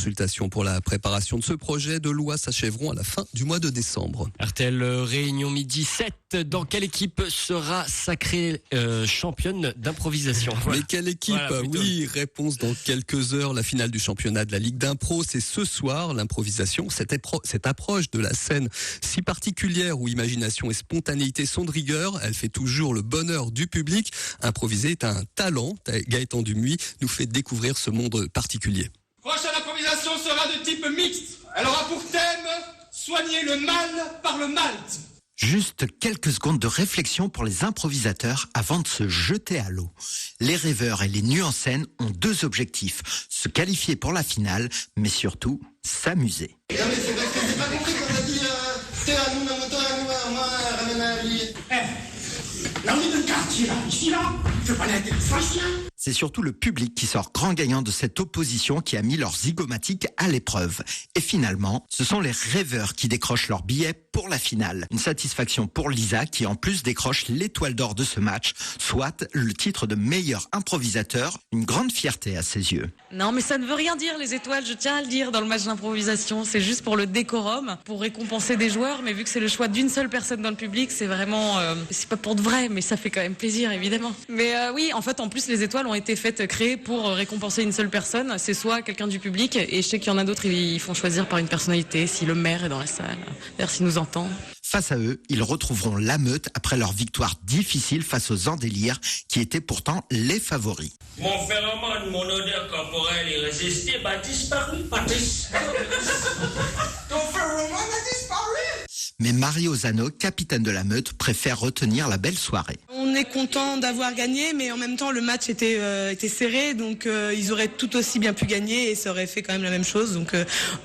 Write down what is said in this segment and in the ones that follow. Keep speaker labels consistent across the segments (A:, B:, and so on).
A: Consultations pour la préparation de ce projet de loi s'achèveront à la fin du mois de décembre.
B: RTL Réunion midi 7. Dans quelle équipe sera sacrée championne d'improvisation?
A: Mais quelle équipe?
B: Voilà,
A: oui, réponse dans quelques heures. La finale du championnat de la Ligue d'impro, c'est ce soir. L'improvisation, cette approche de la scène si particulière où imagination et spontanéité sont de rigueur, elle fait toujours le bonheur du public. Improviser est un talent. Gaëtan Dumuy nous fait découvrir ce monde particulier.
C: Prochaine improvisation sera de type mixte. Elle aura pour thème soigner le mal par le malt.
D: Juste quelques secondes de réflexion pour les improvisateurs avant de se jeter à l'eau. Les rêveurs et les nus en scène ont deux objectifs, se qualifier pour la finale, mais surtout s'amuser.
E: Non mais c'est parce que j'ai pas compris qu'on a dit c'est à nous, moi, ramène à lui.
C: Là on est de quartier là, ici là, je veux pas l'intelligentsia.
D: C'est surtout le public qui sort grand gagnant de cette opposition qui a mis leurs zygomatiques à l'épreuve. Et finalement, ce sont les rêveurs qui décrochent leur billet pour la finale. Une satisfaction pour Lisa qui en plus décroche l'étoile d'or de ce match, soit le titre de meilleur improvisateur, une grande fierté à ses yeux.
F: Non mais ça ne veut rien dire les étoiles, je tiens à le dire dans le match d'improvisation, c'est juste pour le décorum, pour récompenser des joueurs, mais vu que c'est le choix d'une seule personne dans le public, c'est vraiment, c'est pas pour de vrai, mais ça fait quand même plaisir évidemment. Mais oui, en fait en plus les étoiles ont été créées pour récompenser une seule personne, c'est soit quelqu'un du public, et je sais qu'il y en a d'autres, ils font choisir par une personnalité, si le maire est dans la salle, d'ailleurs s'il nous entend.
D: Face à eux, ils retrouveront la meute après leur victoire difficile face aux Andélires, qui étaient pourtant les favoris.
G: Mon phéromone, mon odeur corporelle irrésistible a disparu, Patrice.
E: Ton phéromone a disparu.
D: Mais Mario Zano, capitaine de la meute, préfère retenir la belle soirée.
H: On est content d'avoir gagné, mais en même temps le match était serré, donc ils auraient tout aussi bien pu gagner et ça aurait fait quand même la même chose. Donc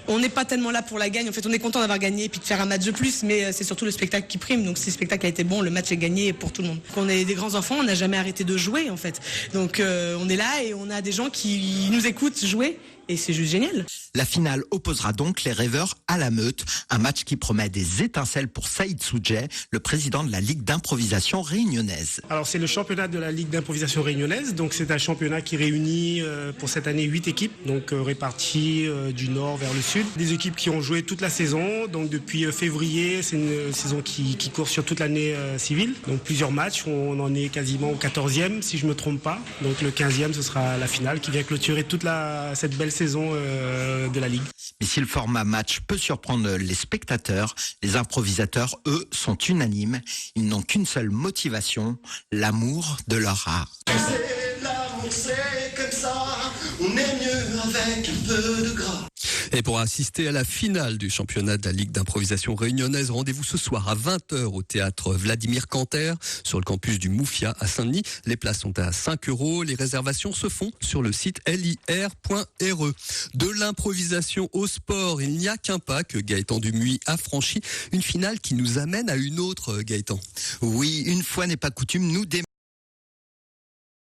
H: on n'est pas tellement là pour la gagne. En fait, on est content d'avoir gagné et puis de faire un match de plus, mais c'est surtout le spectacle qui prime. Donc si le spectacle a été bon, le match est gagné pour tout le monde. On est des grands enfants, on n'a jamais arrêté de jouer en fait. Donc on est là et on a des gens qui nous écoutent jouer. Et c'est juste génial.
D: La finale opposera donc les rêveurs à la meute, un match qui promet des étincelles pour Saïd Soudjet, le président de la Ligue d'improvisation réunionnaise.
I: Alors c'est le championnat de la Ligue d'improvisation réunionnaise, donc c'est un championnat qui réunit pour cette année 8 équipes, donc réparties du nord vers le sud. Des équipes qui ont joué toute la saison, donc depuis février, c'est une saison qui court sur toute l'année civile. Donc plusieurs matchs, on en est quasiment au 14e si je ne me trompe pas. Donc le 15e ce sera la finale qui vient clôturer toute cette belle saison de la Ligue.
D: Mais si le format match peut surprendre les spectateurs, les improvisateurs, eux, sont unanimes. Ils n'ont qu'une seule motivation, l'amour de leur art.
E: C'est l'amour, c'est comme ça, on est mieux avec un peu de gras.
A: Et pour assister à la finale du championnat de la Ligue d'improvisation réunionnaise, rendez-vous ce soir à 20h au théâtre Vladimir Canter sur le campus du Moufia à Saint-Denis. Les places sont à 5 €. Les réservations se font sur le site lir.re. De l'improvisation au sport, il n'y a qu'un pas que Gaëtan Dumuy a franchi. Une finale qui nous amène à une autre, Gaëtan.
D: Oui, une fois n'est pas coutume, nous